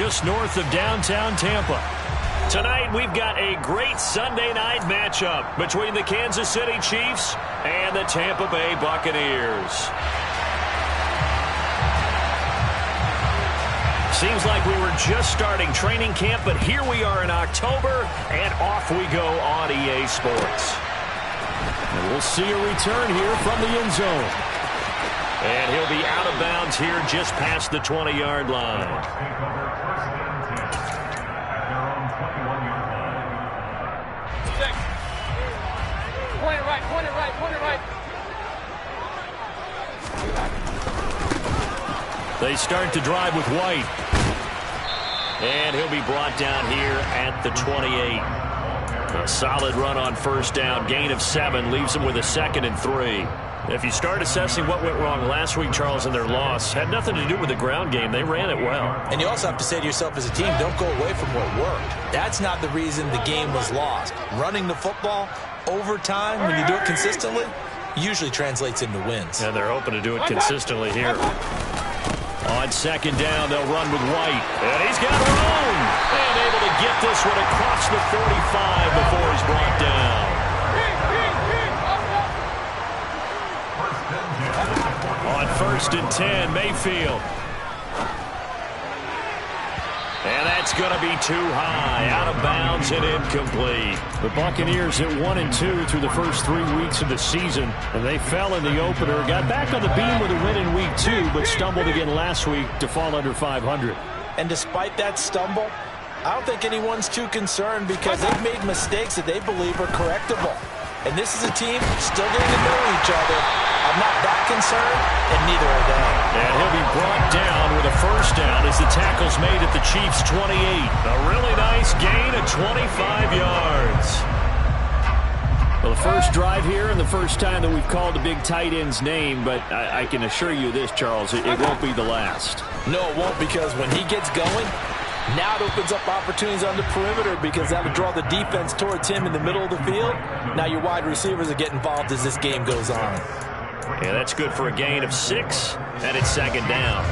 just north of downtown Tampa. Tonight, we've got a great Sunday night matchup between the Kansas City Chiefs and the Tampa Bay Buccaneers. Seems like we were just starting training camp, but here we are in October, and off we go on EA Sports. And we'll see a return here from the end zone. And he'll be out of bounds here just past the 20-yard line. Point it right, point it right, point it right. They start to drive with White. And he'll be brought down here at the 28. A solid run on first down. Gain of 7 leaves them with a 2nd and 3. If you start assessing what went wrong last week, Charles, in their loss, had nothing to do with the ground game. They ran it well. And you also have to say to yourself as a team, don't go away from what worked. That's not the reason the game was lost. Running the football over time, when you do it consistently, usually translates into wins. And they're hoping to do it consistently here. On second down, they'll run with White. And he's got room. And able to get this one across the 45 before he's brought down. On 1st and 10, Mayfield. And that's going to be too high. Out of bounds and incomplete. The Buccaneers at 1-2 through the first 3 weeks of the season. And they fell in the opener. Got back on the beam with a win in week 2, but stumbled again last week to fall under 500. And despite that stumble, I don't think anyone's too concerned because they've made mistakes that they believe are correctable. And this is a team still getting to know each other. I'm not that concerned, and neither are they. And he'll be brought down with a first down as the tackle's made at the Chiefs' 28. A really nice gain of 25 yards. Well, the first drive here and the first time that we've called the big tight end's name, but I can assure you this, Charles, it won't be the last. No, it won't, because when he gets going, now it opens up opportunities on the perimeter because that'll draw the defense towards him in the middle of the field. Now your wide receivers will get involved as this game goes on. Yeah, that's good for a gain of 6, and it's second down.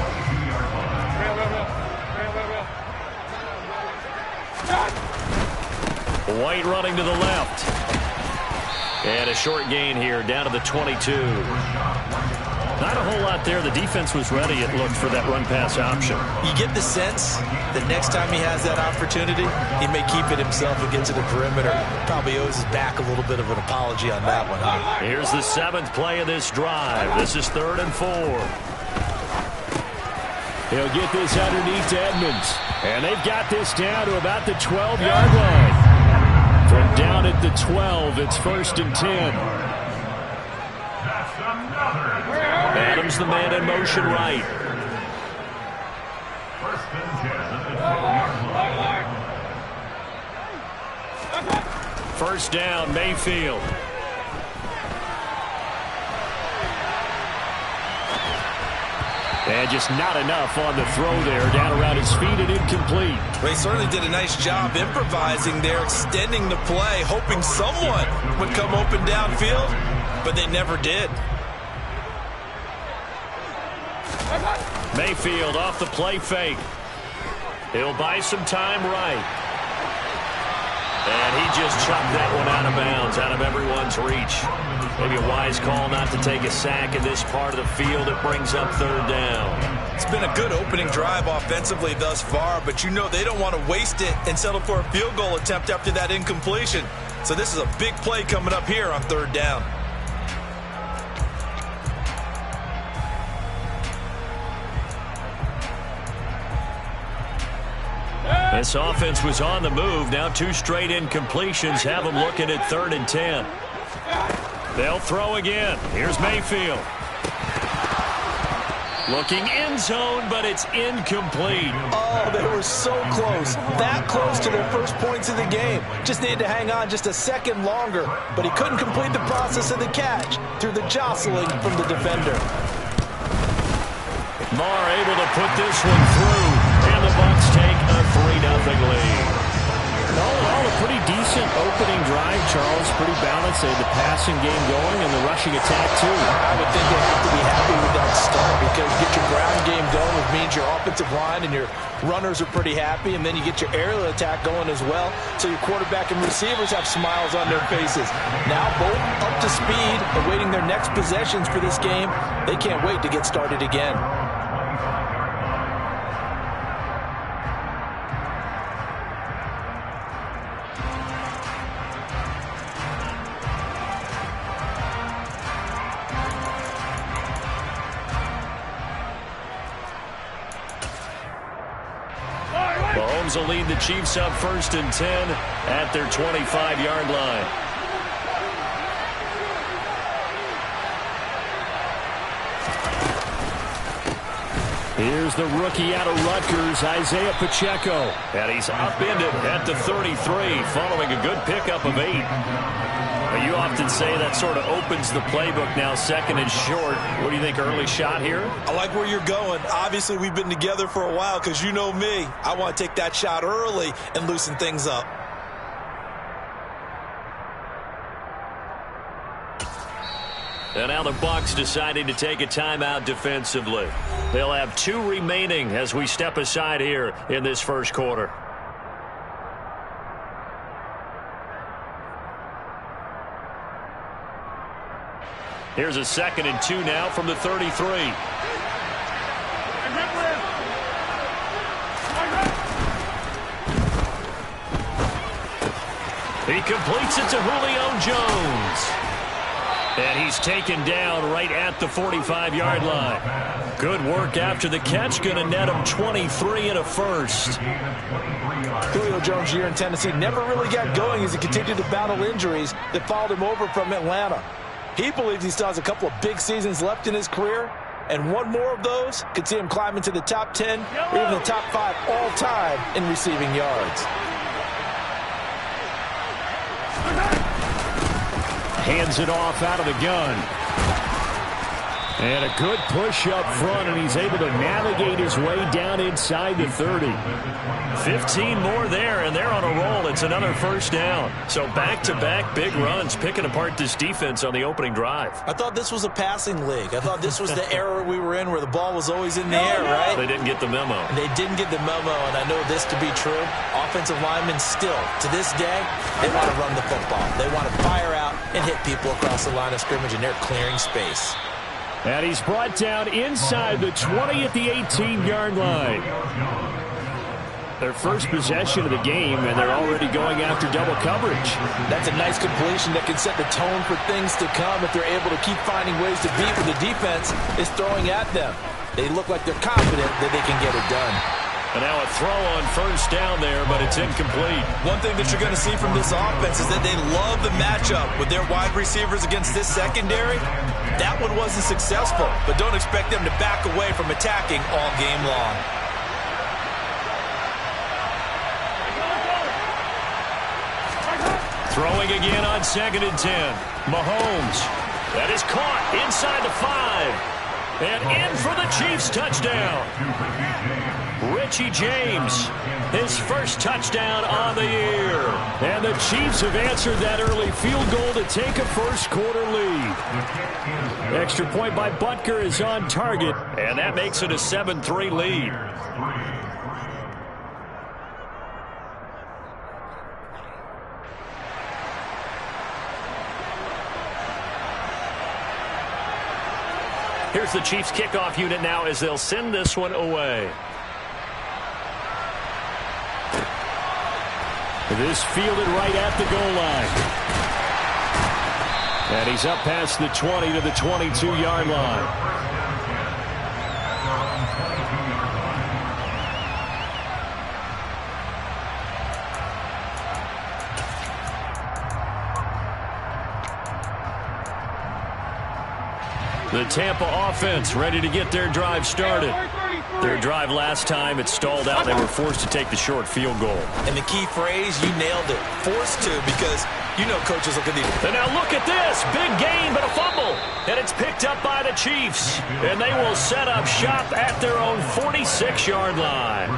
White running to the left. And a short gain here, down to the 22. Not a whole lot there. The defense was ready, it looked, for that run-pass option. You get the sense that next time he has that opportunity, he may keep it himself and get to the perimeter. Probably owes his back a little bit of an apology on that one, huh? Here's the 7th play of this drive. This is 3rd and 4. He'll get this underneath to Edmonds. And they've got this down to about the 12-yard line. From down at the 12, it's 1st and 10. Adams, the man in motion right. First down, Mayfield. And just not enough on the throw there. Down around his feet and incomplete. They certainly did a nice job improvising there, extending the play, hoping someone would come open downfield, but they never did. Mayfield off the play fake. He'll buy some time right. And he just chucked that one out of bounds, out of everyone's reach. Maybe a wise call not to take a sack in this part of the field. It brings up 3rd down. It's been a good opening drive offensively thus far, but you know they don't want to waste it and settle for a field goal attempt after that incompletion. So this is a big play coming up here on 3rd down. This offense was on the move. Now 2 straight incompletions have them looking at 3rd and 10. They'll throw again. Here's Mayfield. Looking end zone, but it's incomplete. Oh, they were so close. That close to their first points of the game. Just needed to hang on just a second longer, but he couldn't complete the process of the catch through the jostling from the defender. Marr able to put this one through, and the Bucs take a 3-0 lead. All in all, a pretty decent opening drive, Charles. Pretty balanced say, the passing game going and the rushing attack, too. I would think they have to be happy with that start because you get your ground game going, which means your offensive line and your runners are pretty happy, and then you get your aerial attack going as well, so your quarterback and receivers have smiles on their faces. Now both up to speed, awaiting their next possessions for this game. They can't wait to get started again. Mahomes will lead the Chiefs up 1st and 10 at their 25-yard line. Here's the rookie out of Rutgers, Isaiah Pacheco. And he's upended at the 33 following a good pickup of 8. You often say that sort of opens the playbook now, 2nd and short. What do you think, early shot here? I like where you're going. Obviously, we've been together for a while because you know me. I want to take that shot early and loosen things up. And now the Bucs deciding to take a timeout defensively. They'll have 2 remaining as we step aside here in this first quarter. Here's a 2nd and 2 now from the 33. He completes it to Julio Jones. And he's taken down right at the 45-yard line. Good work after the catch. Going to net him 23 and a first. Julio Jones' year in Tennessee never really got going as he continued to battle injuries that followed him over from Atlanta. He believes he still has a couple of big seasons left in his career, and one more of those could see him climb into the top 10 or even the top 5 all-time in receiving yards. Hands it off out of the gun. And a good push up front, and he's able to navigate his way down inside the 30. 15 more there, and they're on a roll. It's another first down. So back-to-back big runs, picking apart this defense on the opening drive. I thought this was a passing league. I thought this was the era we were in where the ball was always in the air, right? They didn't get the memo. They didn't get the memo, and I know this to be true. Offensive linemen still, to this day, they want to run the football. They want to fire out and hit people across the line of scrimmage, and they're clearing space. And he's brought down inside the 20 at the 18-yard line. Their first possession of the game, and they're already going after double coverage. That's a nice completion that can set the tone for things to come if they're able to keep finding ways to beat what the defense is throwing at them. They look like they're confident that they can get it done. And now a throw on first down there, but it's incomplete. One thing that you're going to see from this offense is that they love the matchup with their wide receivers against this secondary. That one wasn't successful, but don't expect them to back away from attacking all game long. Throwing again on 2nd and 10. Mahomes. That is caught inside the 5. And in for the Chiefs touchdown. Richie James, his first touchdown on the year. And the Chiefs have answered that early field goal to take a first quarter lead. Extra point by Butker is on target. And that makes it a 7-3 lead. Here's the Chiefs kickoff unit now as they'll send this one away. This fielded right at the goal line. And he's up past the 20 to the 22-yard line. The Tampa offense ready to get their drive started. Their drive last time, it stalled out. They were forced to take the short field goal. And the key phrase, you nailed it. Forced to, because you know coaches look at these. And now look at this. Big gain, but a fumble. And it's picked up by the Chiefs. And they will set up shop at their own 46-yard line.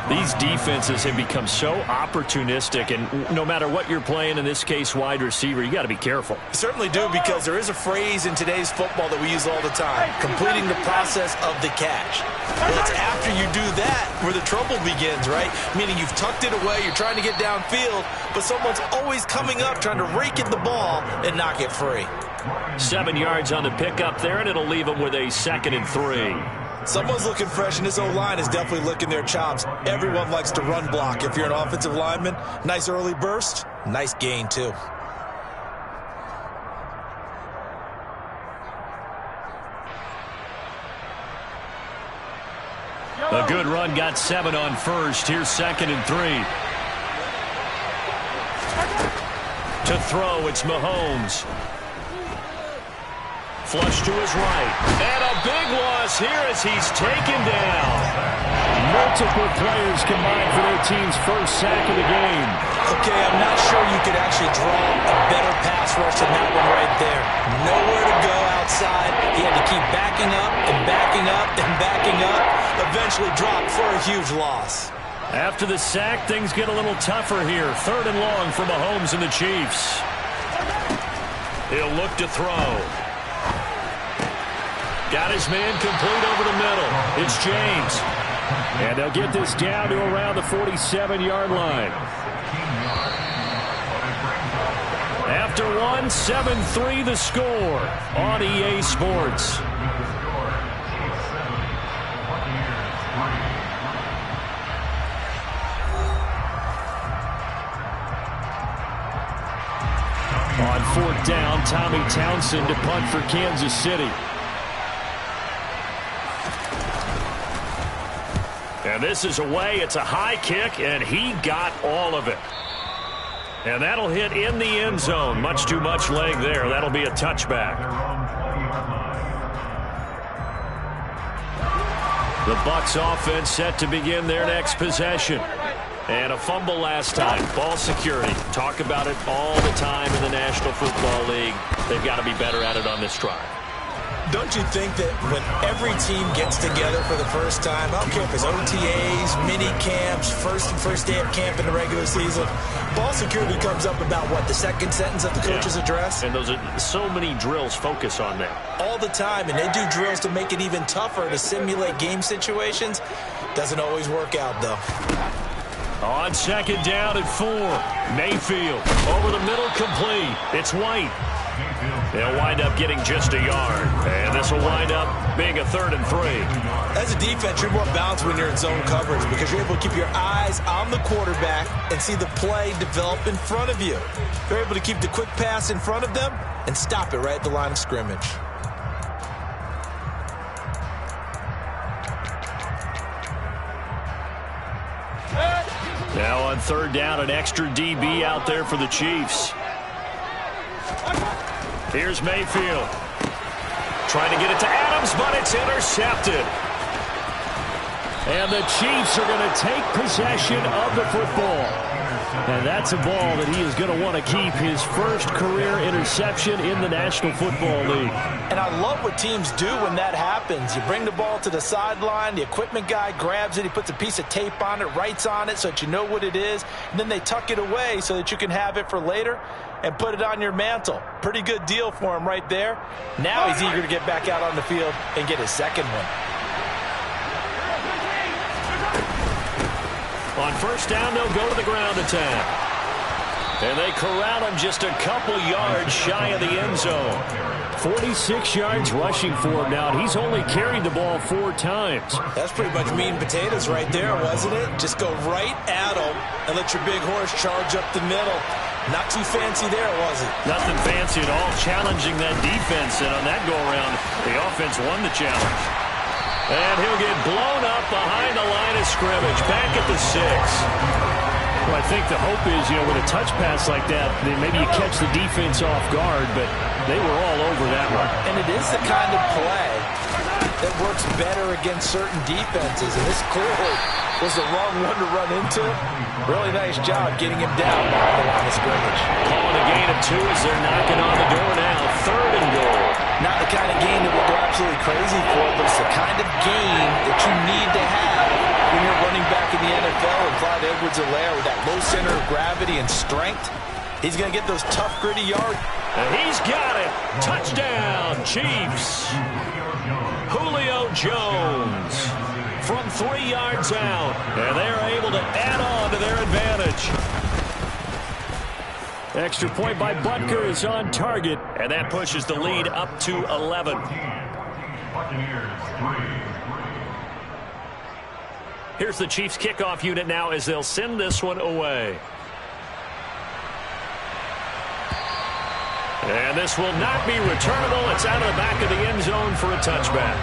These defenses have become so opportunistic, and no matter what you're playing, in this case wide receiver, you got to be careful. You certainly do, because there is a phrase in today's football that we use all the time, completing the process of the catch. Well, it's after you do that where the trouble begins, right? Meaning you've tucked it away, you're trying to get downfield, but someone's always coming up trying to rake at the ball and knock it free. 7 yards on the pickup there, and it'll leave them with a 2nd and 3. Someone's looking fresh, and this O-line is definitely licking their chops. Everyone likes to run block. If you're an offensive lineman, nice early burst, nice gain too. A good run, got 7 on first. Here's 2nd and 3. To throw, it's Mahomes. Flush to his right. And a big loss here as he's taken down. Multiple players combined for their team's first sack of the game. Okay, I'm not sure you could actually draw a better pass rush than that one right there. Nowhere to go outside. He had to keep backing up and backing up and backing up. Eventually dropped for a huge loss. After the sack, things get a little tougher here. 3rd and long for Mahomes and the Chiefs. He'll look to throw. Got his man complete over the middle. It's James. And they'll get this down to around the 47-yard line. After one, 7-3 the score on EA Sports. On 4th down, Tommy Townsend to punt for Kansas City. And this is away. It's a high kick, and he got all of it. And that'll hit in the end zone. Much too much leg there. That'll be a touchback. The Bucs offense set to begin their next possession. And a fumble last time. Ball security. Talk about it all the time in the National Football League. They've got to be better at it on this drive. Don't you think that when every team gets together for the first time, I don't care if it's OTAs, mini camps, first day of camp in the regular season, ball security comes up about, what, the second sentence of the coach's address? And those are so many drills focus on that. All the time, and they do drills to make it even tougher to simulate game situations. Doesn't always work out, though. On 2nd down and 4, Mayfield over the middle, complete. It's White. They'll wind up getting just a yard, and this will wind up being a 3rd and 3. As a defense, you're more balanced when you're in zone coverage because you're able to keep your eyes on the quarterback and see the play develop in front of you. You're able to keep the quick pass in front of them and stop it right at the line of scrimmage. Now on 3rd down, an extra DB out there for the Chiefs. Here's Mayfield. Trying to get it to Adams, but it's intercepted. And the Chiefs are going to take possession of the football. And that's a ball that he is going to want to keep, his first career interception in the National Football League. And I love what teams do when that happens. You bring the ball to the sideline, the equipment guy grabs it, he puts a piece of tape on it, writes on it so that you know what it is, and then they tuck it away so that you can have it for later and put it on your mantle. Pretty good deal for him right there. Now he's eager to get back out on the field and get his second one. On 1st down, they'll go to the ground attack. And they corral him just a couple yards shy of the end zone. 46 yards rushing for him now. He's only carried the ball 4 times. That's pretty much meat and potatoes right there, wasn't it? Just go right at him and let your big horse charge up the middle. Not too fancy there, was it? Nothing fancy at all, challenging that defense. And on that go-around, the offense won the challenge. And he'll get blown up behind the line of scrimmage, back at the 6. Well, I think the hope is, with a touch pass like that, then maybe you catch the defense off guard, but they were all over that one. And it is the kind of play that works better against certain defenses, and this clearly was the wrong one to run into. Really nice job getting him down behind the line of scrimmage. Calling a gain of 2 as they're knocking on the door now. 3rd and goal. Not the kind of game that we'll go absolutely crazy for, but it's the kind of game that you need to have when you're running back in the NFL. And Clyde Edwards-Helaire with that low center of gravity and strength, he's going to get those tough, gritty yards. And he's got it. Touchdown, Chiefs. Julio Jones from 3 yards out. And they're able to add on to their advantage. Extra point by Butker is on target. And that pushes the lead up to 11. Here's the Chiefs kickoff unit now as they'll send this one away. And this will not be returnable. It's out of the back of the end zone for a touchback.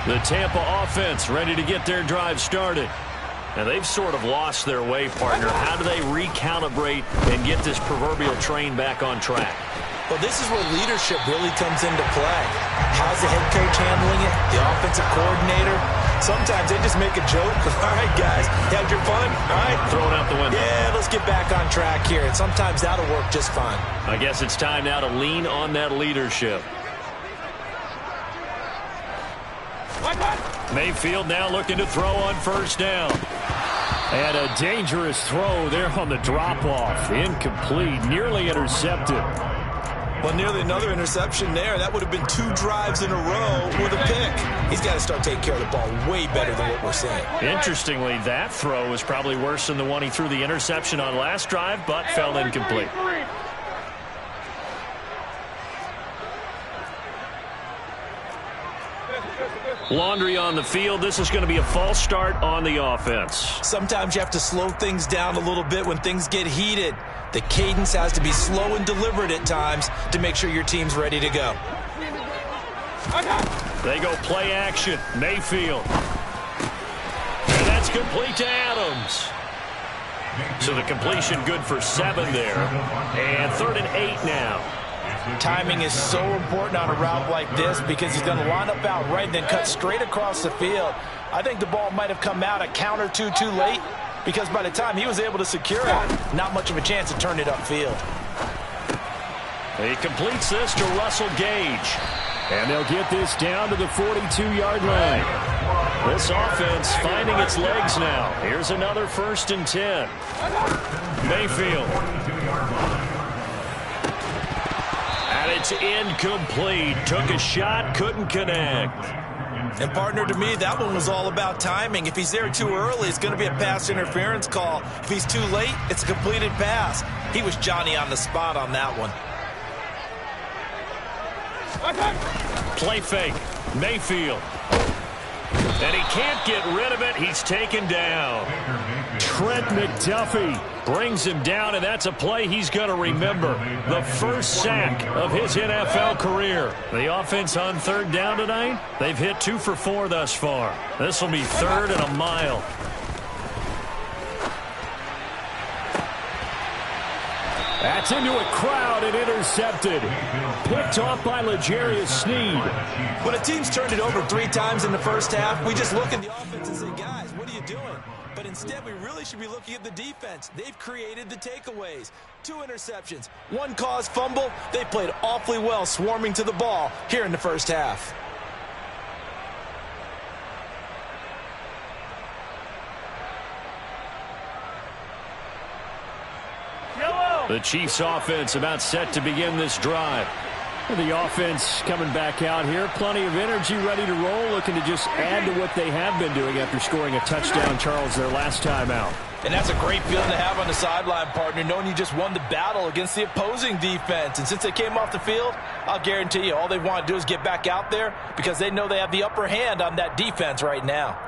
The Tampa offense ready to get their drive started. And they've sort of lost their way, partner. How do they recalibrate and get this proverbial train back on track? Well, this is where leadership really comes into play. How's the head coach handling it? The offensive coordinator? Sometimes they just make a joke. All right, guys, you had your fun? All right. Throw it out the window. Yeah, let's get back on track here. And sometimes that'll work just fine. I guess it's time now to lean on that leadership. Mayfield now looking to throw on 1st down. And a dangerous throw there on the drop-off. Incomplete, nearly intercepted. Well, nearly another interception there. That would have been 2 drives in a row with a pick. He's got to start taking care of the ball way better than what we're seeing. Interestingly, that throw was probably worse than the one he threw the interception on last drive, but fell incomplete. Laundry on the field. This is going to be a false start on the offense. Sometimes you have to slow things down a little bit when things get heated. The cadence has to be slow and deliberate at times to make sure your team's ready to go. They go play action. Mayfield. And that's complete to Adams. So the completion good for 7 there. And 3rd and 8 now. Timing is so important on a route like this because he's going to line up out right and then cut straight across the field. I think the ball might have come out a count or two too late because by the time he was able to secure it, not much of a chance to turn it upfield. He completes this to Russell Gage. And they'll get this down to the 42-yard line. This offense finding its legs now. Here's another 1st and 10. Mayfield. And it's incomplete. Took a shot, couldn't connect. And, partner, to me, that one was all about timing. If he's there too early, it's going to be a pass interference call. If he's too late, it's a completed pass. He was Johnny on the spot on that one. Play fake. Mayfield. And he can't get rid of it. He's taken down. Trent McDuffie brings him down, and that's a play he's going to remember. The first sack of his NFL career. The offense on 3rd down tonight, they've hit 2 for 4 thus far. This will be 3rd and a mile. That's into a crowd and intercepted. Picked off by L'Jarius Sneed. When a team's turned it over 3 times in the first half, we just look at the offense and say, guys, what are you doing? But instead, we really should be looking at the defense. They've created the takeaways. 2 interceptions, 1 caused fumble. They played awfully well swarming to the ball here in the first half. The Chiefs offense about set to begin this drive. The offense coming back out here. Plenty of energy, ready to roll, looking to just add to what they have been doing after scoring a touchdown, Charles, their last time out. And that's a great feeling to have on the sideline, partner, knowing you just won the battle against the opposing defense. And since they came off the field, I'll guarantee you all they want to do is get back out there because they know they have the upper hand on that defense right now.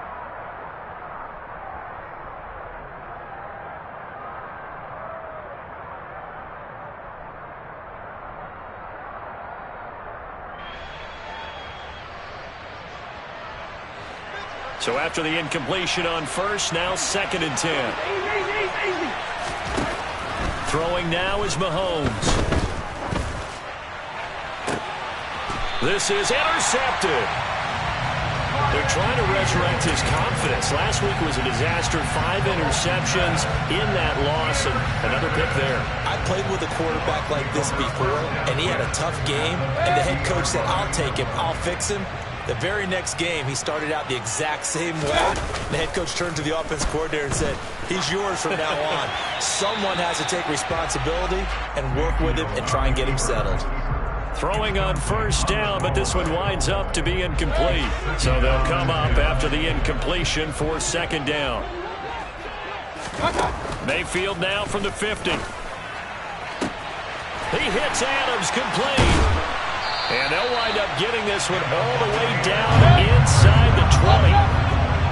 So after the incompletion on first, now 2nd and 10. Throwing now is Mahomes. This is intercepted. They're trying to resurrect his confidence. Last week was a disaster. 5 interceptions in that loss, and another pick there. I played with a quarterback like this before, and he had a tough game, and the head coach said, I'll take him, I'll fix him. The very next game, he started out the exact same way. The head coach turned to the offense coordinator and said, he's yours from now on. Someone has to take responsibility and work with him and try and get him settled. Throwing on first down, but this one winds up to be incomplete. So they'll come up after the incompletion for 2nd down. Mayfield now from the 50. He hits Adams complete. And they'll wind up getting this one all the way down inside the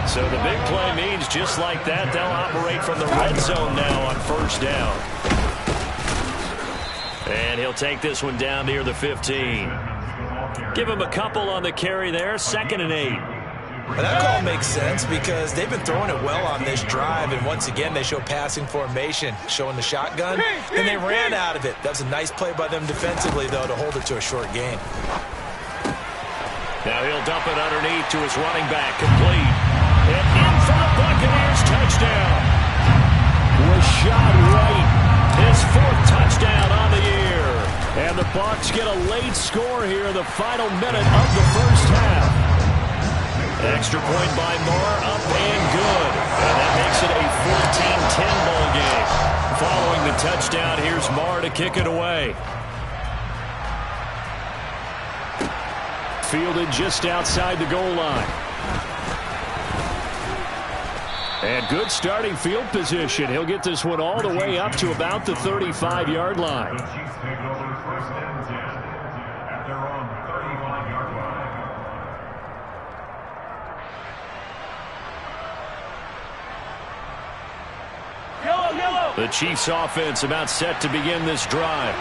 20. So the big play means just like that, they'll operate from the red zone now on first down. And he'll take this one down near the 15. Give him a couple on the carry there, 2nd and 8. Well, that call makes sense because they've been throwing it well on this drive, and once again they show passing formation, showing the shotgun, and they ran out of it. That's a nice play by them defensively, though, to hold it to a short game. Now he'll dump it underneath to his running back, complete. And in for the Buccaneers, touchdown. Was shot right. His 4th touchdown on the year. And the Bucs get a late score here in the final minute of the first half. Extra point by Moore, up and good. And that makes it a 14-10 ball game. Following the touchdown, here's Moore to kick it away. Fielded just outside the goal line. And good starting field position. He'll get this one all the way up to about the 35-yard line. The Chiefs offense about set to begin this drive.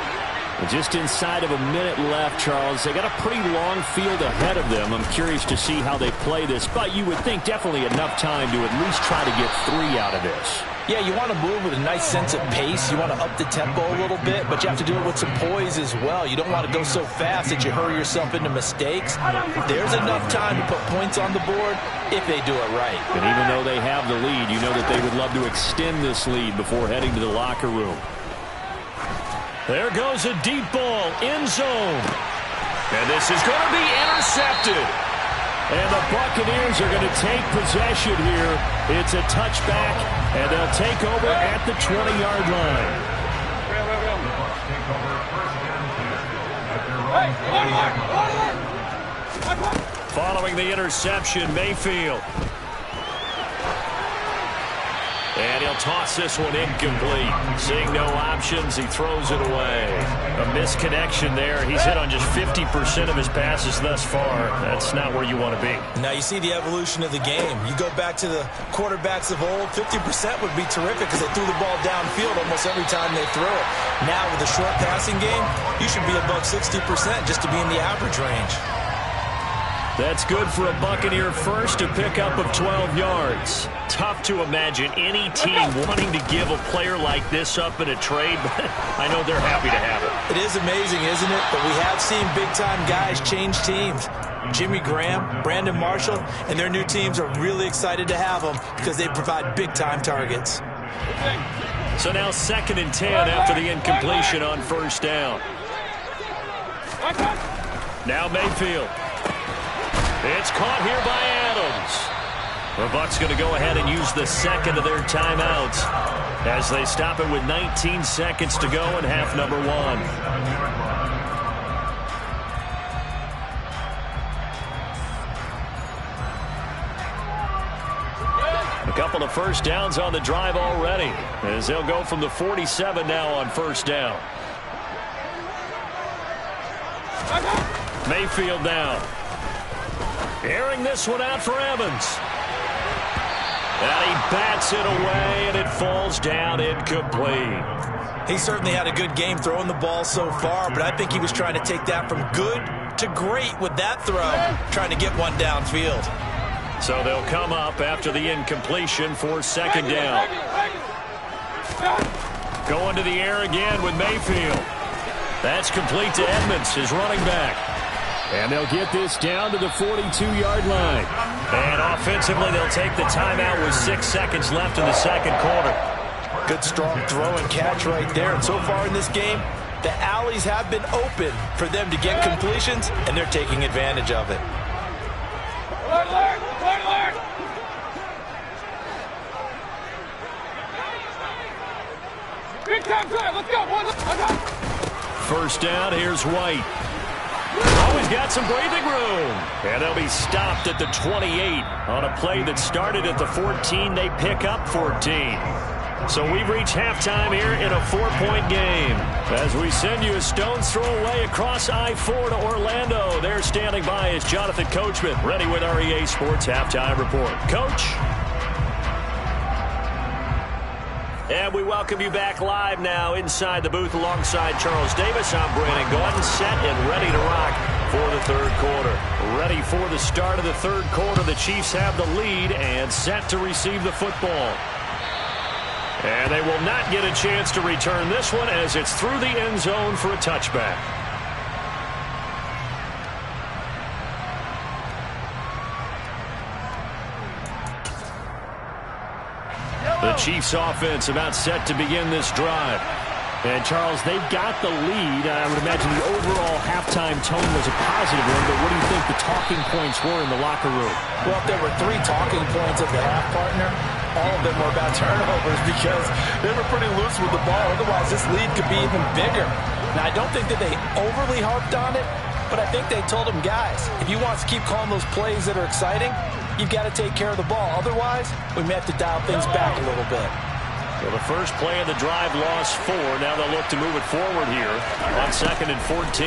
Just inside of a minute left, Charles. They got a pretty long field ahead of them. I'm curious to see how they play this, but you would think definitely enough time to at least try to get 3 out of this. Yeah, you want to move with a nice sense of pace. You want to up the tempo a little bit, but you have to do it with some poise as well. You don't want to go so fast that you hurry yourself into mistakes. There's enough time to put points on the board if they do it right. And even though they have the lead, you know that they would love to extend this lead before heading to the locker room. There goes a deep ball, end zone. And this is going to be intercepted. And the Buccaneers are going to take possession here. It's a touchback, and they'll take over at the 20-yard line. Following the interception, Mayfield. And he'll toss this one incomplete. Seeing no options, he throws it away. A misconnection there. He's hit on just 50% of his passes thus far. That's not where you want to be. Now you see the evolution of the game. You go back to the quarterbacks of old, 50% would be terrific because they threw the ball downfield almost every time they threw it. Now with the short passing game, you should be above 60% just to be in the average range. That's good for a Buccaneer first, a pickup of 12 yards. Tough to imagine any team wanting to give a player like this up in a trade, but I know they're happy to have it. It is amazing, isn't it? But we have seen big-time guys change teams. Jimmy Graham, Brandon Marshall, and their new teams are really excited to have them because they provide big-time targets. So now 2nd and 10 after the incompletion on first down. Now Mayfield. It's caught here by Adams. The Bucs going to go ahead and use the second of their timeouts as they stop it with 19 seconds to go in half number 1. A couple of first downs on the drive already as they'll go from the 47 now on first down. Mayfield now. Airing this one out for Evans. And he bats it away, and it falls down incomplete. He certainly had a good game throwing the ball so far, but I think he was trying to take that from good to great with that throw, trying to get one downfield. So they'll come up after the incompletion for second down. Going to the air again with Mayfield. That's complete to Edmonds, his running back. And they'll get this down to the 42-yard line. And offensively, they'll take the timeout with 6 seconds left in the second quarter. Good, strong throw and catch right there. And so far in this game, the alleys have been open for them to get completions, and they're taking advantage of it. Big time drive. Let's go. First down, here's White. Always got some breathing room. And they'll be stopped at the 28 on a play that started at the 14. They pick up 14. So we've reached halftime here in a 4-point game. As we send you a stone's throw away across I-4 to Orlando. There standing by is Jonathan Coachman, ready with our EA Sports Halftime Report. Coach? And we welcome you back live now inside the booth alongside Charles Davis. I'm Brandon Gordon, set and ready to rock for the third quarter. Ready for the start of the third quarter. The Chiefs have the lead and set to receive the football. And they will not get a chance to return this one as it's through the end zone for a touchback. The Chiefs offense about set to begin this drive. And, Charles, they've got the lead. I would imagine the overall halftime tone was a positive one, but what do you think the talking points were in the locker room? Well, if there were 3 talking points of the half, partner, all of them were about turnovers because they were pretty loose with the ball. Otherwise, this lead could be even bigger. Now, I don't think that they overly harped on it, but I think they told them, guys, if you want to keep calling those plays that are exciting, you've got to take care of the ball. Otherwise, we may have to dial things back a little bit. Well, the first play of the drive lost 4. Now they'll look to move it forward here on 2nd and 14.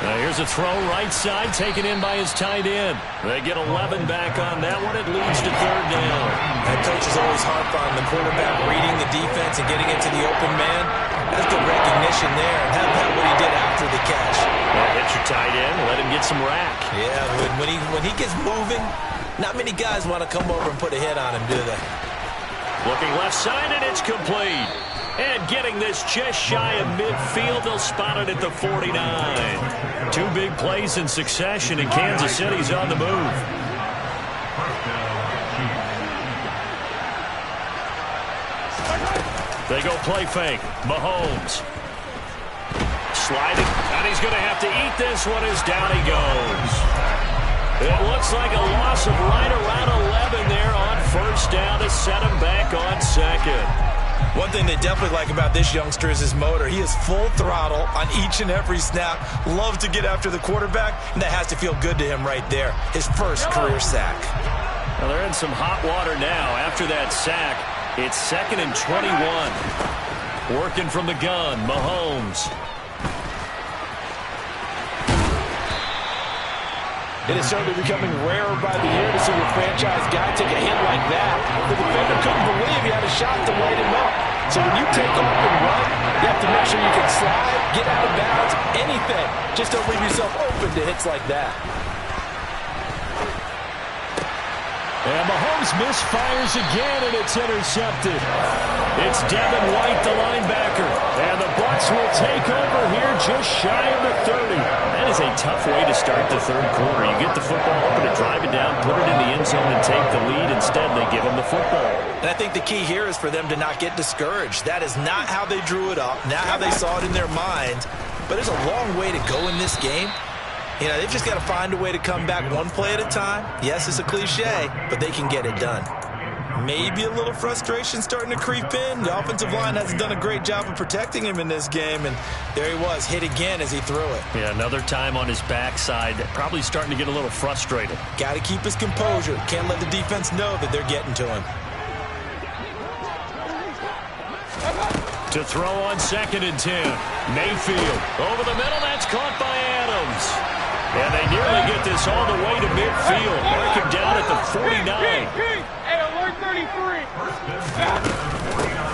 Now here's a throw right side taken in by his tight end. They get 11 back on that one. It leads to third down. That coach is always harp on the quarterback reading the defense and getting it to the open man. That's good recognition there. And how about what he did after the catch? Well, hit your tight end, let him get some rack. Yeah, when he gets moving, not many guys want to come over and put a hit on him, do they? Looking left side, and it's complete. And getting this just shy of midfield, they'll spot it at the 49. 2 big plays in succession, and Kansas City's on the move. They go play fake. Mahomes. Sliding, and he's going to have to eat this one as down he goes. It looks like a loss of right around 11 there on first down to set him back on second. One thing they definitely like about this youngster is his motor. He is full throttle on each and every snap. Loves to get after the quarterback, and that has to feel good to him right there. His first career sack. Well, they're in some hot water now. After that sack, it's 2nd and 21. Working from the gun, Mahomes. It is certainly becoming rarer by the year to see your franchise guy take a hit like that. The defender couldn't believe he had a shot to light him up. So when you take off and run, you have to make sure you can slide, get out of bounds, anything. Just don't leave yourself open to hits like that. And Mahomes misfires again, and it's intercepted. It's Devin White, the linebacker. And the Bucs will take over here just shy of the 30. That is a tough way to start the third quarter. You get the football open and drive it down, put it in the end zone, and take the lead. Instead, they give them the football. And I think the key here is for them to not get discouraged. That is not how they drew it up, not how they saw it in their minds. But there's a long way to go in this game. You know, they've just got to find a way to come back one play at a time. Yes, it's a cliche, but they can get it done. Maybe a little frustration starting to creep in. The offensive line hasn't done a great job of protecting him in this game, and there he was, hit again as he threw it. Yeah, another time on his backside, probably starting to get a little frustrated. Got to keep his composure. Can't let the defense know that they're getting to him. To throw on 2nd and 10. Mayfield over the middle. That's caught by Adams. And they nearly get this all the way to midfield. Mark him down at the 49. Hey, alert 33.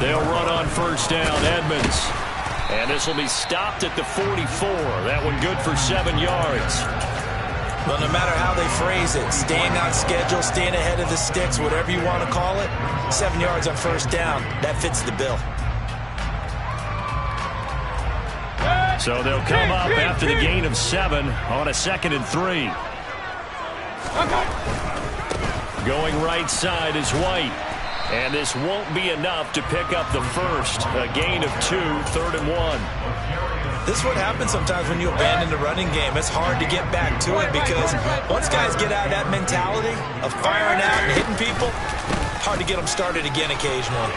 They'll run on first down. Edmonds. And this will be stopped at the 44. That one good for 7 yards. Well, no matter how they phrase it, staying on schedule, staying ahead of the sticks, whatever you want to call it, 7 yards on first down, that fits the bill. So they'll come up after the gain of 7 on a 2nd and 3. Going right side is White. And this won't be enough to pick up the first. A gain of 2, 3rd and 1. This is what happens sometimes when you abandon the running game. It's hard to get back to it because once guys get out of that mentality of firing out and hitting people, hard to get them started again occasionally.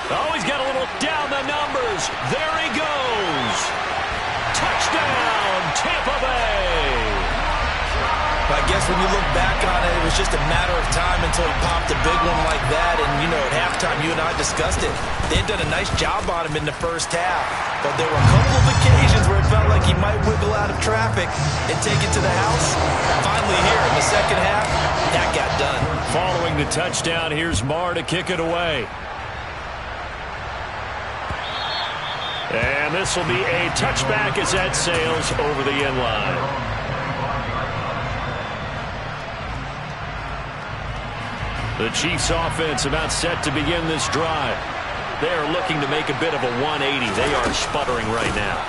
Oh, he's got a little down the numbers. There he goes. Touchdown, Tampa Bay. I guess when you look back on it, it was just a matter of time until he popped a big one like that. And, you know, at halftime, you and I discussed it. They had done a nice job on him in the first half. But there were a couple of occasions where it felt like he might wiggle out of traffic and take it to the house. Finally here in the second half, that got done. Following the touchdown, here's Marr to kick it away. And this will be a touchback as that sails over the end line. The Chiefs offense about set to begin this drive. They are looking to make a bit of a 180. They are sputtering right now.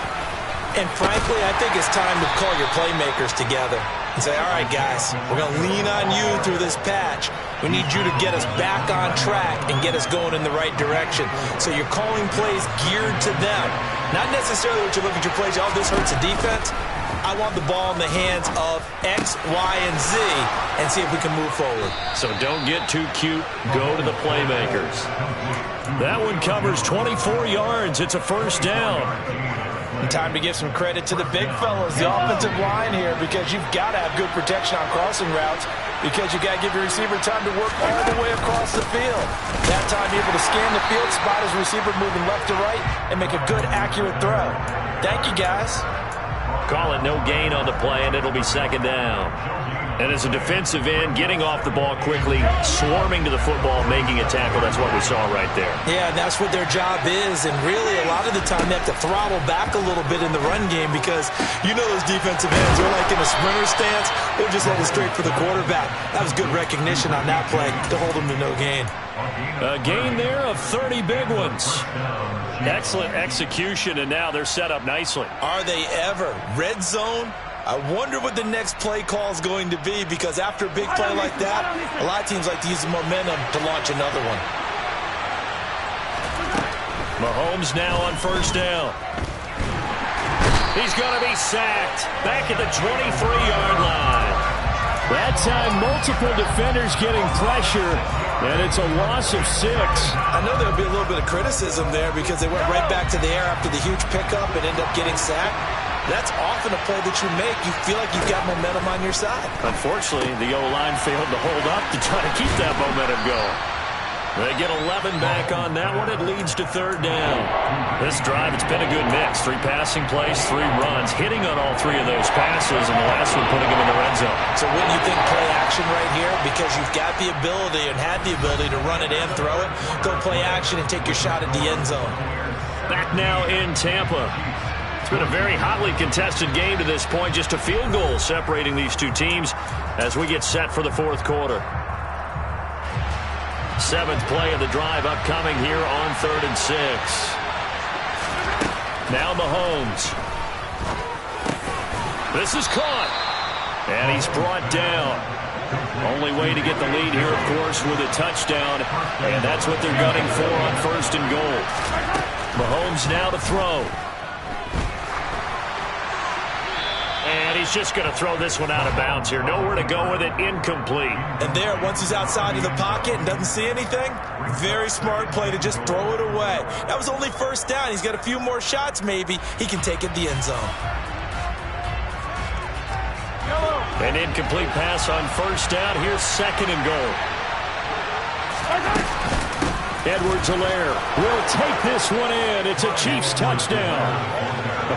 And frankly, I think it's time to call your playmakers together and say, all right, guys, we're going to lean on you through this patch. We need you to get us back on track and get us going in the right direction. So you're calling plays geared to them. Not necessarily what you look at your plays, oh, this hurts the defense. I want the ball in the hands of X, Y, and Z and see if we can move forward. So don't get too cute. Go to the playmakers. That one covers 24 yards. It's a first down. And time to give some credit to the big fellas, the offensive line here, because you've got to have good protection on crossing routes because you got to give your receiver time to work all the way across the field. That time, you're able to scan the field, spot his receiver moving left to right, and make a good, accurate throw. Thank you, guys. Call it no gain on the play, and it'll be second down. And as a defensive end, getting off the ball quickly, swarming to the football, making a tackle, that's what we saw right there. Yeah, that's what their job is, and really a lot of the time they have to throttle back a little bit in the run game because you know those defensive ends, they're like in a sprinter stance, they're just headed straight for the quarterback. That was good recognition on that play to hold them to no gain. A gain there of 30 big ones. Excellent execution, and now they're set up nicely. Are they ever? Red zone? I wonder what the next play call is going to be because after a big play like that, a lot of teams like to use the momentum to launch another one. Mahomes now on first down. He's going to be sacked back at the 23-yard line. That time, multiple defenders getting pressure, and it's a loss of 6. I know there'll be a little bit of criticism there because they went right back to the air after the huge pickup and ended up getting sacked. That's often a play that you make. You feel like you've got momentum on your side. Unfortunately, the O-line failed to hold up to try to keep that momentum going. They get 11 back on that one. It leads to third down. This drive, it's been a good mix. 3 passing plays, 3 runs, hitting on all 3 of those passes, and the last one putting them in the red zone. So wouldn't you think play action right here? Because you've got the ability and had the ability to run it and throw it. Go play action and take your shot at the end zone. Back now in Tampa. It's been a very hotly contested game to this point. Just a field goal separating these two teams as we get set for the fourth quarter. 7th play of the drive upcoming here on 3rd and 6. Now Mahomes. This is caught. And he's brought down. Only way to get the lead here, of course, with a touchdown. And that's what they're gunning for on 1st and goal. Mahomes now to throw. And he's just going to throw this one out of bounds here. Nowhere to go with it. Incomplete. And there, once he's outside of the pocket and doesn't see anything, very smart play to just throw it away. That was only first down. He's got a few more shots, maybe. He can take it the end zone. An incomplete pass on 1st down. Here's 2nd and goal. Edwards-Helaire will take this one in. It's a Chiefs touchdown.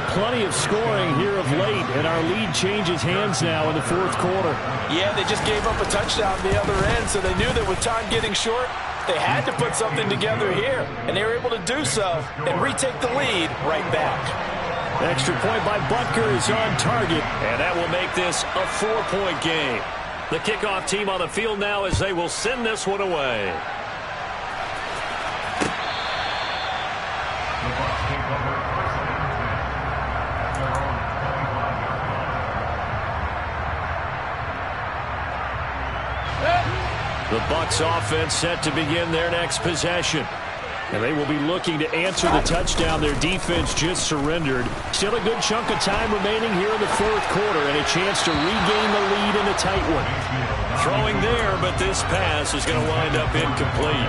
Plenty of scoring here of late, and our lead changes hands now in the 4th quarter. Yeah, they just gave up a touchdown the other end, so they knew that with time getting short, they had to put something together here, and they were able to do so and retake the lead right back. Extra point by Butker is on target, and that will make this a 4-point game. The kickoff team on the field now as they will send this one away. The Bucs offense set to begin their next possession. And they will be looking to answer the touchdown their defense just surrendered. Still a good chunk of time remaining here in the fourth quarter and a chance to regain the lead in a tight one. Throwing there, but this pass is going to wind up incomplete.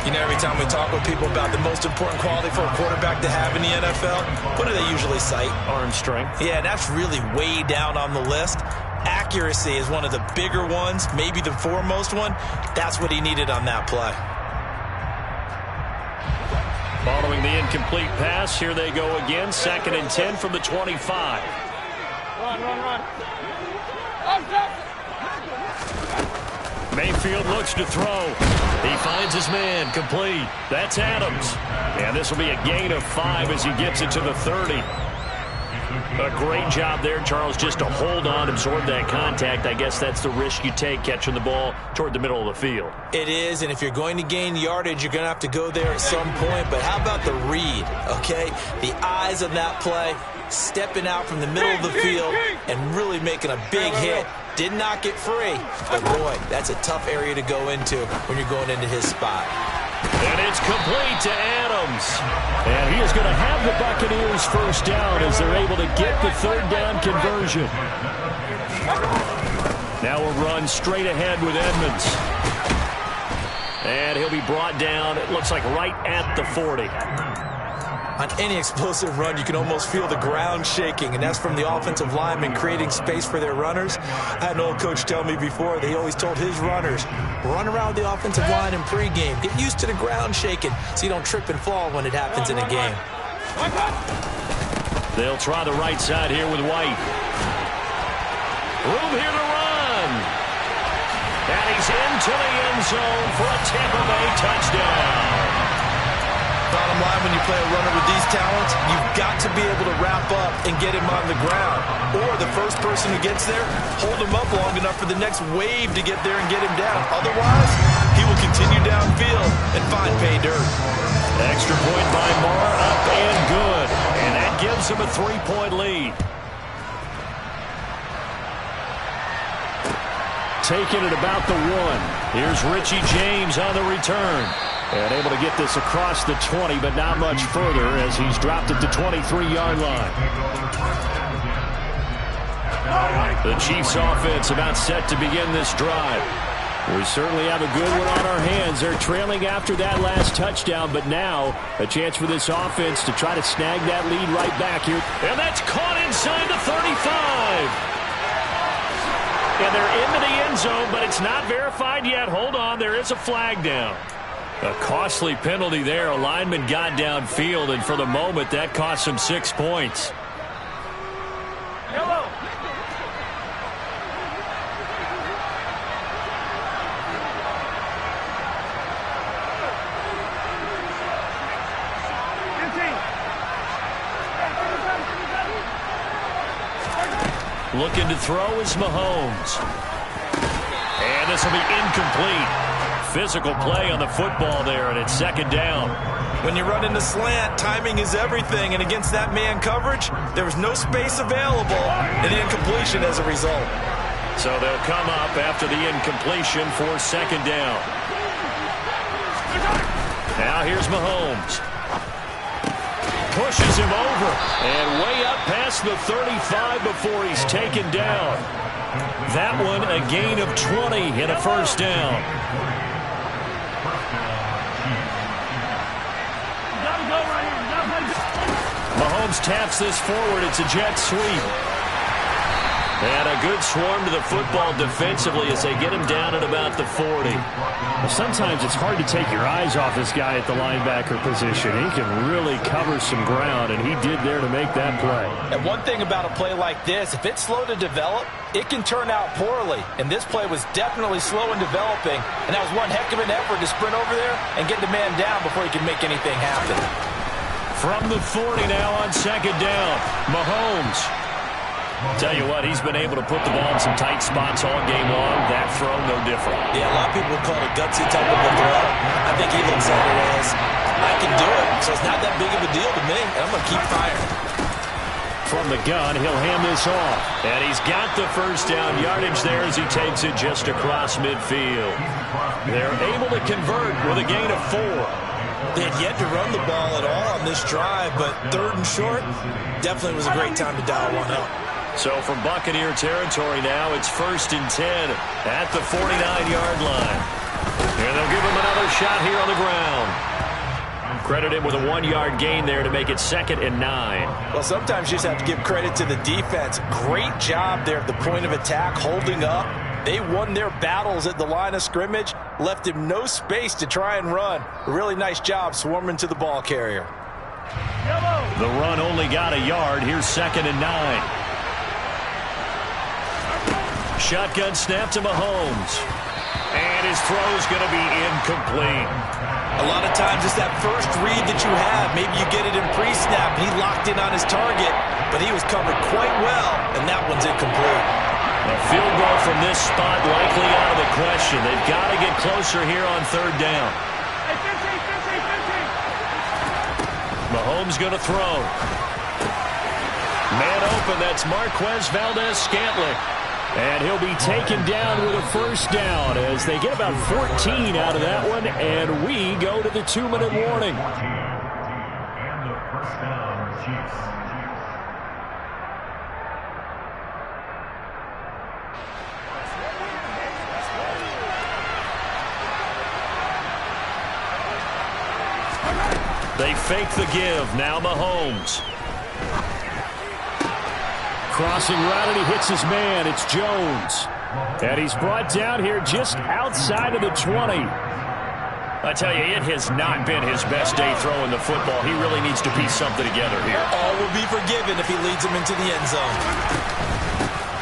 You know, every time we talk with people about the most important quality for a quarterback to have in the NFL, what do they usually cite? Arm strength. Yeah, that's really way down on the list. Accuracy is one of the bigger ones, maybe the foremost one. That's what he needed on that play. Following the incomplete pass, here they go again. 2nd and 10 from the 25. Run. Mayfield looks to throw. He finds his man, complete. That's Adams. And this will be a gain of 5 as he gets it to the 30. A great job there, Charles, just to hold on, absorb that contact. I guess that's the risk you take catching the ball toward the middle of the field. It is, and if you're going to gain yardage, you're going to have to go there at some point. But how about the read, okay? The eyes of that play, stepping out from the middle of the field and really making a big hit. Did not get free, but boy, that's a tough area to go into when you're going into his spot. And it's complete to Adams. And he is going to have the Buccaneers first down as they're able to get the third down conversion. Now a run straight ahead with Edmonds. And he'll be brought down, it looks like right at the 40. On any explosive run, you can almost feel the ground shaking, and that's from the offensive linemen creating space for their runners. I had an old coach tell me before, they always told his runners, run around the offensive line in pregame. Get used to the ground shaking so you don't trip and fall when it happens in a game. They'll try the right side here with White. Room here to run. And he's into the end zone for a Tampa Bay touchdown. Bottom line, when you play a runner with these talents, you've got to be able to wrap up and get him on the ground. Or the first person who gets there, hold him up long enough for the next wave to get there and get him down. Otherwise, he will continue downfield and find pay dirt. Extra point by Marr, up and good. And that gives him a 3-point lead. Taking it about the 1. Here's Richie James on the return. And able to get this across the 20, but not much further as he's dropped at the 23-yard line. The Chiefs offense about set to begin this drive. We certainly have a good one on our hands. They're trailing after that last touchdown, but now a chance for this offense to try to snag that lead right back here. And that's caught inside the 35. And they're into the end zone, but it's not verified yet. Hold on, there is a flag down. A costly penalty there. A lineman got downfield, and for the moment, that cost him 6 points. Hello. Looking to throw is Mahomes. And this will be incomplete. Physical play on the football there, and it's 2nd down. When you run in the slant, timing is everything, and against that man coverage, there was no space available, and incompletion as a result. So they'll come up after the incompletion for 2nd down. Now here's Mahomes. Pushes him over, and way up past the 35 before he's taken down. That one a gain of 20 and a first down. Mahomes taps this forward. It's a jet sweep. And a good swarm to the football defensively as they get him down at about the 40. Well, sometimes it's hard to take your eyes off this guy at the linebacker position. He can really cover some ground, and he did there to make that play. And one thing about a play like this, if it's slow to develop, it can turn out poorly. And this play was definitely slow in developing, and that was one heck of an effort to sprint over there and get the man down before he could make anything happen. From the 40 now on second down, Mahomes. Tell you what, he's been able to put the ball in some tight spots all game long. That throw, no different. Yeah, a lot of people would call it a gutsy type of a throw. I think he looks at it as, I can do it, so it's not that big of a deal to me, and I'm going to keep firing. From the gun, he'll hand this off. And he's got the first down yardage there as he takes it just across midfield. They're able to convert with a gain of 4. They had yet to run the ball at all on this drive, but 3rd and short, definitely was a great time to dial one up. So from Buccaneer territory now, it's 1st and 10 at the 49-yard line. And they'll give him another shot here on the ground. Credit him with a 1-yard gain there to make it 2nd and 9. Well, sometimes you just have to give credit to the defense. Great job there at the point of attack, holding up. They won their battles at the line of scrimmage, left him no space to try and run. A really nice job swarming to the ball carrier. The run only got a yard. Here's 2nd and 9. Shotgun snap to Mahomes. And his throw's going to be incomplete. A lot of times it's that first read that you have. Maybe you get it in pre-snap, and he locked in on his target, but he was covered quite well, and that one's incomplete. A field goal from this spot likely out of the question. They've got to get closer here on 3rd down. Mahomes going to throw. Man open, that's Marquez Valdez-Scantling. And he'll be taken down with a first down as they get about 14 out of that one, and we go to the 2-minute warning. And the first down, Chiefs. They fake the give. Now Mahomes. Crossing route, and he hits his man. It's Jones. And he's brought down here just outside of the 20. I tell you, it has not been his best day throwing the football. He really needs to piece something together here. All will be forgiven if he leads him into the end zone.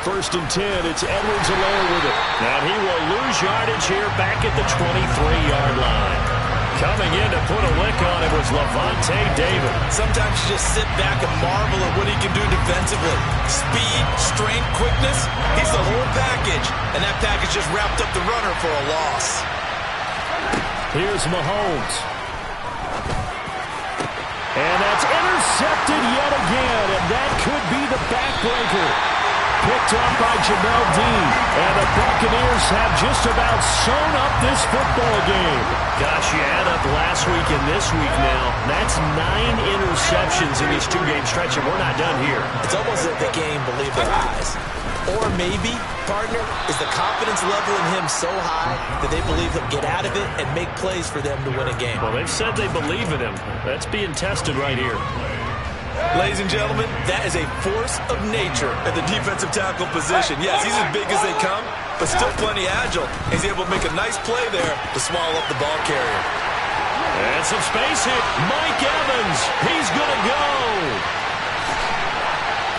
1st and 10. It's Edwards alone with it. And he will lose yardage here back at the 23-yard line. Coming in to put a lick on it was Levante David. Sometimes you just sit back and marvel at what he can do defensively. Speed, strength, quickness, he's the whole package. And that package just wrapped up the runner for a loss. Here's Mahomes. And that's intercepted yet again, and that could be the backbreaker. Picked up by Jamel Dean, and the Buccaneers have just about sewn up this football game. Gosh, you add up last week and this week now, that's 9 interceptions in this 2-game stretch, and we're not done here. It's almost like the game believe their eyes. Or maybe, partner, is the confidence level in him so high that they believe he'll get out of it and make plays for them to win a game. Well, they've said they believe in him. That's being tested right here. Ladies and gentlemen, that is a force of nature at the defensive tackle position. Yes, he's as big as they come, but still plenty agile. He's able to make a nice play there to swallow up the ball carrier. And some space hit. Mike Evans, he's going to go.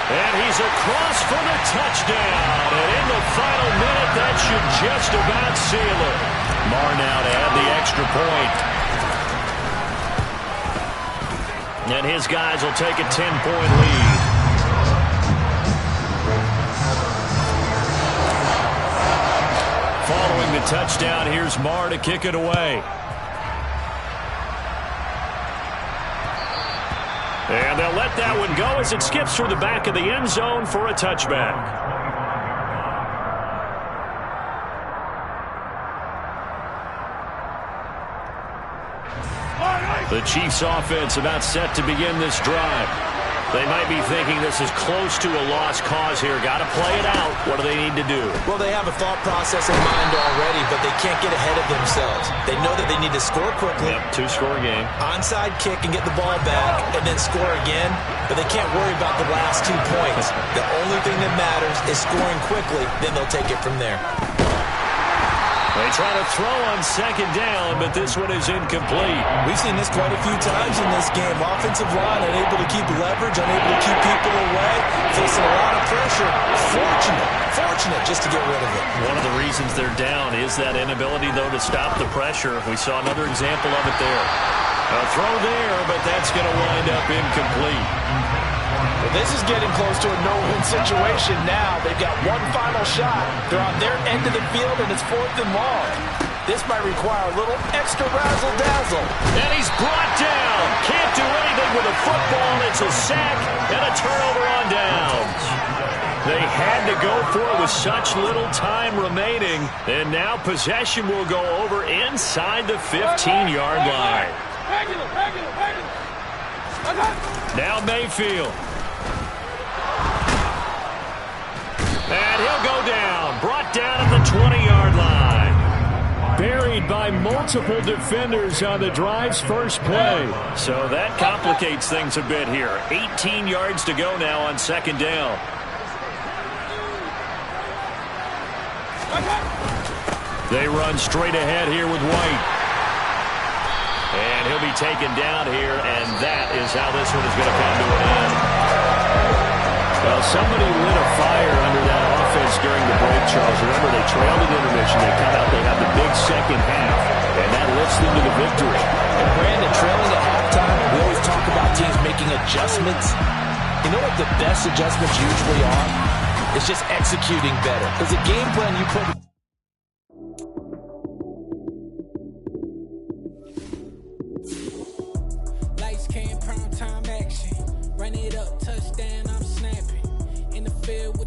And he's across for the touchdown. And in the final minute, that should just about seal it. Marr now to add the extra point. And his guys will take a 10-point lead. Following the touchdown, here's Marr to kick it away. And they'll let that one go as it skips through the back of the end zone for a touchback. The Chiefs offense about set to begin this drive. They might be thinking this is close to a lost cause here. Got to play it out. What do they need to do? Well, they have a thought process in mind already, but they can't get ahead of themselves. They know that they need to score quickly. Yep, 2-score game. Onside kick and get the ball back and then score again, but they can't worry about the last 2 points. The only thing that matters is scoring quickly, then they'll take it from there. They try to throw on second down, but this one is incomplete. We've seen this quite a few times in this game. Offensive line unable to keep leverage, unable to keep people away, facing a lot of pressure. Fortunate just to get rid of it. One of the reasons they're down is that inability, though, to stop the pressure. We saw another example of it there. A throw there, but that's going to wind up incomplete. Well, this is getting close to a no-win situation now. They've got one final shot. They're on their end of the field, and it's 4th and long. This might require a little extra razzle-dazzle. And he's brought down. Can't do anything with a football. It's a sack and a turnover on downs. They had to go for it with such little time remaining. And now possession will go over inside the 15-yard line. Now Mayfield. And he'll go down. Brought down at the 20-yard line. Buried by multiple defenders on the drive's first play. So that complicates things a bit here. 18 yards to go now on 2nd down. They run straight ahead here with White. And he'll be taken down here, and that is how this one is going to come to an end. Well, somebody lit a fire under that offense during the break, Charles. Remember, they trailed at intermission. They come out, they have the big second half, and that lifts them to the victory. And Brandon, trailing at halftime, we always talk about teams making adjustments. You know what the best adjustments usually are? It's just executing better. Because the game plan you put... Lights, cam, prime time action. Run it up, touchdown, I'm snapping. In the field with